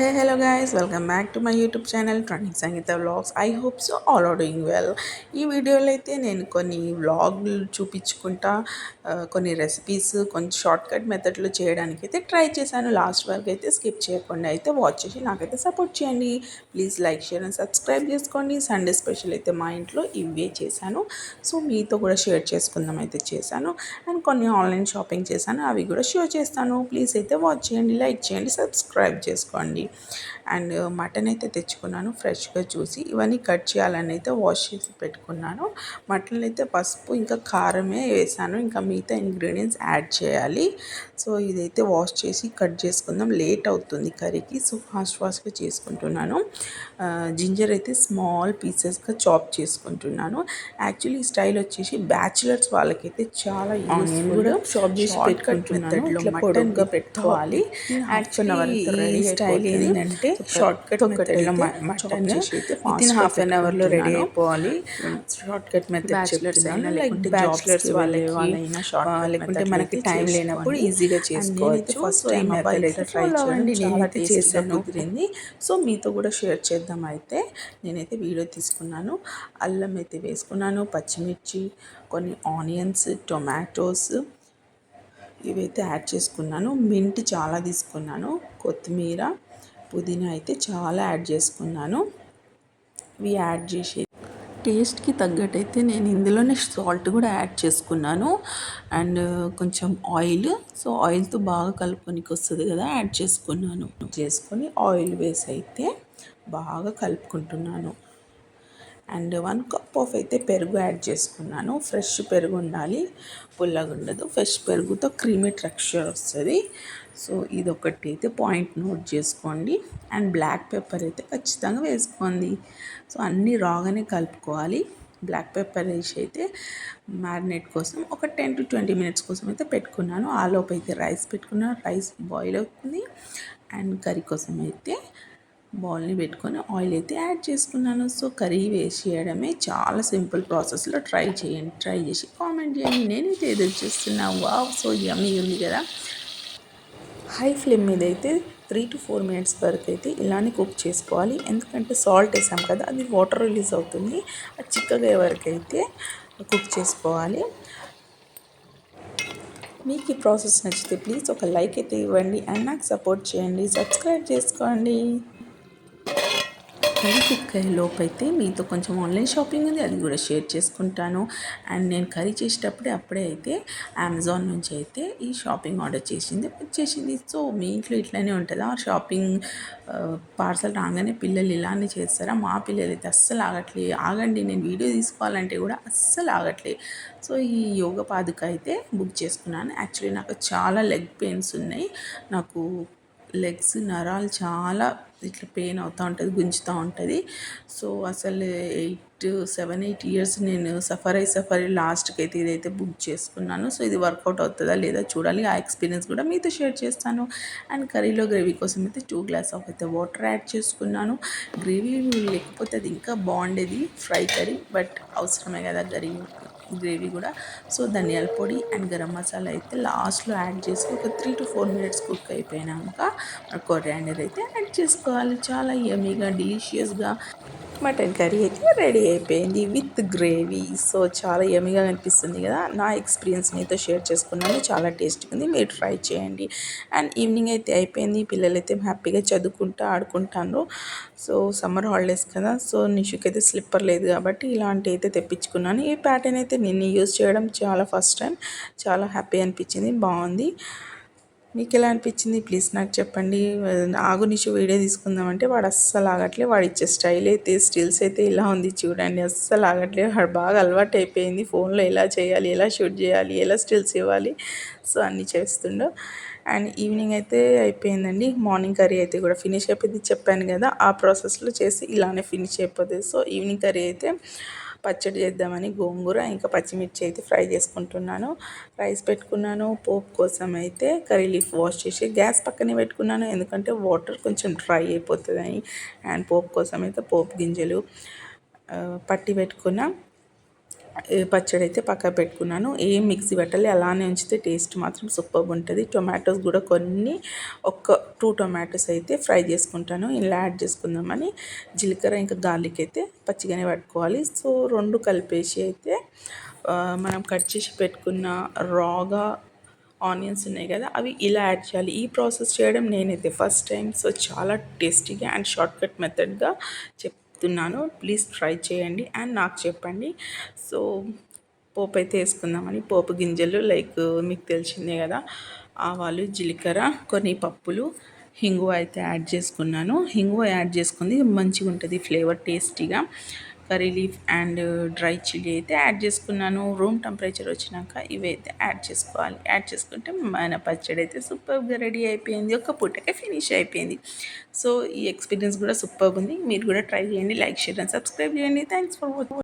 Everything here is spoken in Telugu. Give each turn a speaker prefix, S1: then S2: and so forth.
S1: Hey, hello guys, welcome back to my YouTube channel Trending Sangeeta Vlogs. I hope so all are doing well. ఈ వీడియోలో అయితే నేను కొన్ని వ్లాగ్లు చూపించుకుంటా కొన్ని రెసిపీస్ కొంచెం షార్ట్ కట్ మెథడ్లో చేయడానికి అయితే ట్రై చేశాను. లాస్ట్ వరకు అయితే స్కిప్ చేయకుండా అయితే వాచ్ చేసి నాకైతే సపోర్ట్ చేయండి. Please like share and subscribe చేసుకోండి. సండే స్పెషల్ అయితే మా ఇంట్లో ఇవే చేశాను. సో మీతో కూడా షేర్ చేసుకుందాం అయితే చేశాను. అండ్ కొన్ని ఆన్లైన్ షాపింగ్ చేశాను, అవి కూడా షేర్ చేస్తాను. ప్లీజ్ అయితే వాచ్ చేయండి, లైక్ చేయండి, సబ్స్క్రైబ్ చేసుకోండి. అండ్ మటన్ అయితే తెచ్చుకున్నాను ఫ్రెష్గా చూసి. ఇవన్నీ కట్ చేయాలని అయితే వాష్ చేసి పెట్టుకున్నాను. మటన్లో అయితే పసుపు ఇంకా కారమే వేసాను, ఇంకా మిగతా ఇంగ్రీడియంట్స్ యాడ్ చేయాలి. సో ఇదైతే వాష్ చేసి కట్ చేసుకుందాం, లేట్ అవుతుంది కర్రీకి. సో ఫాస్ట్గా చేసుకుంటున్నాను. జింజర్ అయితే స్మాల్ పీసెస్గా చాప్ చేసుకుంటున్నాను. యాక్చువల్లీ ఈ స్టైల్ వచ్చేసి బ్యాచిలర్స్ వాళ్ళకైతే చాలా ఆనియన్ కూడా చాప్ చేసి పెట్టుకుంటున్నాను. ఇట్లా పొడుగ్గా పెట్టుకోవాలి. యాక్చువల్లీ ఈ స్టైల్ ఏంటంటే షార్ట్ కట్ మెథడ్లో మటన్ వితిన్ హాఫ్ అన్ అవర్లో రెడీ అయిపోవాలి. షార్ట్ కట్ మెథడ్ చెప్తున్నాను. లైక్ బ్యాచిలర్స్ వాళ్ళైనా లేకుంటే మనకి టైం లేనప్పుడు ఈజీగా చేసుకోవచ్చు. ఫస్ట్ టైం మొబైల్ అయితే ట్రై చేయండి, నేనైతే చేశాను, కుదిరింది. సో మీతో కూడా షేర్ చేద్దాం. అయితే నేనైతే వీడియో తీసుకున్నాను. అల్లం అయితే వేసుకున్నాను, పచ్చిమిర్చి, కొన్ని ఆనియన్స్, టొమాటోస్ ఇవైతే యాడ్ చేసుకున్నాను. మింట్ చాలా తీసుకున్నాను, కొత్తిమీర, పుదీనా అయితే చాలా యాడ్ చేసుకున్నాను. ఇవి యాడ్ చేసి టేస్ట్కి తగ్గట్టయితే నేను ఇందులోనే సాల్ట్ కూడా యాడ్ చేసుకున్నాను. అండ్ కొంచెం ఆయిల్, సో ఆయిల్తో బాగా కలుపుకొనికి వస్తుంది కదా, యాడ్ చేసుకొని ఆయిల్ వేసి అయితే బాగా కలుపుకుంటున్నాను. అండ్ 1 కప్ ఆఫ్ అయితే పెరుగు యాడ్ చేసుకున్నాను. ఫ్రెష్ పెరుగు ఉండాలి, పుల్లగా ఉండదు. ఫ్రెష్ పెరుగుతో క్రీమీ టెక్స్చర్ వస్తుంది. సో ఇదొకటి అయితే పాయింట్ నోట్ చేసుకోండి. అండ్ బ్లాక్ పెప్పర్ అయితే ఖచ్చితంగా వేసుకోండి. సో అన్నీ రాగానే కలుపుకోవాలి. బ్లాక్ పెప్పర్ వేసి అయితే మ్యారినేట్ కోసం ఒక 10 to 20 minutes కోసం అయితే పెట్టుకున్నాను. ఆలోపు అయితే రైస్ పెట్టుకున్నాను. రైస్ బాయిల్ అవుతుంది. అండ్ కర్రీ కోసం అయితే బౌల్ని పెట్టుకొని ఆయిల్ అయితే యాడ్ చేసుకున్నాను. సో కర్రీ వేసేయడమే, చాలా సింపుల్ ప్రాసెస్లో ట్రై చేయండి. ట్రై చేసి కామెంట్ చేయండి. నేనైతే ఎదురు చూస్తున్నా. వావ్, సో యమ్మీ ఉంది కదా. హై ఫ్లేమ్ మీద అయితే 3 to 4 minutes వరకు అయితే ఇలానే కుక్ చేసుకోవాలి. ఎందుకంటే సాల్ట్ వేసాం కదా, అది వాటర్ రిలీజ్ అవుతుంది. అది చిక్కగా వరకు అయితే కుక్ చేసుకోవాలి. మీకు ఈ ప్రాసెస్ నచ్చితే ప్లీజ్ ఒక లైక్ అయితే ఇవ్వండి. అండ్ నాకు సపోర్ట్ చేయండి, సబ్స్క్రైబ్ చేసుకోండి. కర్రీ కుక్ అయ్యే లోపైతే మీతో కొంచెం ఆన్లైన్ షాపింగ్ ఉంది, అది కూడా షేర్ చేసుకుంటాను. అండ్ నేను కర్రీ చేసేటప్పుడే అప్పుడే అయితే అమెజాన్ నుంచి అయితే ఈ షాపింగ్ ఆర్డర్ వచ్చేసింది. సో మీ ఇంట్లో ఇట్లానే ఉంటుందా? షాపింగ్ పార్సల్ రాగానే పిల్లలు ఇలానే చేస్తారా? మా పిల్లలు అయితే అస్సలు ఆగండి, నేను వీడియో తీసుకోవాలంటే కూడా అస్సలు ఆగట్లేదు. సో ఈ యోగ పాదుక అయితే బుక్ చేసుకున్నాను. యాక్చువల్లీ నాకు చాలా లెగ్ పెయిన్స్ ఉన్నాయి. నాకు లెగ్స్ నరాలు చాలా ఇట్లా పెయిన్ అవుతూ ఉంటుంది, గుంజుతూ ఉంటుంది. సో అసలు 7-8 years నేను సఫర్ లాస్ట్కి అయితే ఇదైతే బుక్ చేసుకున్నాను. సో ఇది వర్కౌట్ అవుతుందా లేదా చూడాలి. ఆ ఎక్స్పీరియన్స్ కూడా మీతో షేర్ చేస్తాను. అండ్ కర్రీలో గ్రేవీ కోసం అయితే 2 glasses ఆఫ్ అయితే వాటర్ యాడ్ చేసుకున్నాను. గ్రేవీ లేకపోతే అది ఇంకా బాగుండేది ఫ్రై కర్రీ, బట్ అవసరమే కదా గ్రేవీ కూడా. సో ధనియాల పొడి అండ్ గరం మసాలా అయితే లాస్ట్లో యాడ్ చేసి ఒక 3 to 4 minutes కుక్ అయిపోయినాక కొరియాండర్ అయితే యాడ్ చేసుకోవాలి. చాలా యమ్మీగా డెలిషియస్గా మటన్ కర్రీ అయితే రెడీ అయిపోయింది విత్ గ్రేవీ. సో చాలా యమ్మీగా అనిపిస్తుంది కదా. నా ఎక్స్పీరియన్స్ మీతో షేర్ చేసుకున్నాను, చాలా టేస్టీగా ఉంది, మీరు ట్రై చేయండి. అండ్ ఈవినింగ్ అయితే అయిపోయింది. పిల్లలు అయితే హ్యాపీగా చదువుకుంటూ ఆడుకుంటాను. సో సమ్మర్ హాలిడేస్ కదా, సో నిషుకి అయితే స్లిప్పర్ లేదు కాబట్టి ఇలాంటి అయితే తెప్పించుకున్నాను. ఈ ప్యాటర్న్ అయితే నేను యూజ్ చేయడం చాలా ఫస్ట్ టైం, చాలా హ్యాపీ అనిపించింది, బాగుంది. మీకు ఎలా అనిపించింది ప్లీజ్ నాకు చెప్పండి. ఆగునిషు వీడియో తీసుకుందామంటే వాడు అస్సలు ఆగట్లే. వాడు ఇచ్చే స్టైల్ అయితే స్టిల్స్ అయితే ఇలా ఉంది చూడండి, అస్సలు ఆగట్లేదు. వాడు బాగా అలవాటు అయిపోయింది ఫోన్లో ఎలా చేయాలి, ఎలా షూట్ చేయాలి, ఎలా స్టిల్స్ ఇవ్వాలి, సో అన్నీ చేస్తుండో. అండ్ ఈవినింగ్ అయితే అయిపోయిందండి. మార్నింగ్ కర్రీ అయితే కూడా ఫినిష్ అయిపోయింది, చెప్పాను కదా ఆ ప్రాసెస్లో చేసి ఇలానే ఫినిష్ అయిపోతుంది. సో ఈవినింగ్ కర్రీ అయితే పచ్చడి చేద్దామని గోంగూర ఇంకా పచ్చిమిర్చి అయితే ఫ్రై చేసుకుంటున్నాను. రైస్ పెట్టుకున్నాను. పోపు కోసం అయితే కర్రీ లీఫ్ వాష్ చేసి గ్యాస్ పక్కనే పెట్టుకున్నాను, ఎందుకంటే వాటర్ కొంచెం డ్రై అయిపోతుందని. అండ్ పోపు కోసం అయితే పోపు గింజలు పట్టి పెట్టుకున్నా. పచ్చడి అయితే పక్కకు పెట్టుకున్నాను. ఏం మిక్సీ పెట్టాలి, అలానే ఉంచితే టేస్ట్ మాత్రం సూపర్గా ఉంటుంది. టొమాటోస్ కూడా కొన్ని ఒక 2 టొమాటోస్ అయితే ఫ్రై చేసుకుంటాను. ఇలా యాడ్ చేసుకుందామని జీలకర్ర ఇంకా గార్లిక్ అయితే పచ్చిగానే పట్టుకోవాలి. సో 2 కలిపేసి అయితే మనం కట్ చేసి పెట్టుకున్న రాగా ఆనియన్స్ ఉన్నాయి కదా, అవి ఇలా యాడ్ చేయాలి. ఈ ప్రాసెస్ చేయడం నేనైతే ఫస్ట్ టైం. సో చాలా టేస్టీగా అండ్ షార్ట్కట్ మెథడ్గా చెప్తున్నాను. ప్లీజ్ ట్రై చేయండి అండ్ నాకు చెప్పండి. సో పోపు అయితే వేసుకుందామని పోపు గింజలు లైక్ మీకు తెలిసిందే కదా, ఆవాలు, జీలకర్ర, కొన్ని పప్పులు, హింగువ అయితే యాడ్ చేసుకున్నాను. హింగువ యాడ్ చేసుకుంది మంచిగా ఉంటుంది ఫ్లేవర్ టేస్టీగా. Curry leaf and dry chilli అయితే యాడ్ చేసుకున్నాను. రూమ్ టెంపరేచర్ వచ్చినాక ఇవైతే యాడ్ చేసుకోవాలి. యాడ్ చేసుకుంటే మన పచ్చడి అయితే సూపర్గా రెడీ అయిపోయింది. ఒక పూటకే ఫినిష్ అయిపోయింది. సో ఈ ఎక్స్పీరియన్స్ కూడా సూపర్గా ఉంది. మీరు కూడా ట్రై చేయండి. లైక్, షేర్ అండ్ సబ్స్క్రైబ్ చేయండి. Thanks for watching.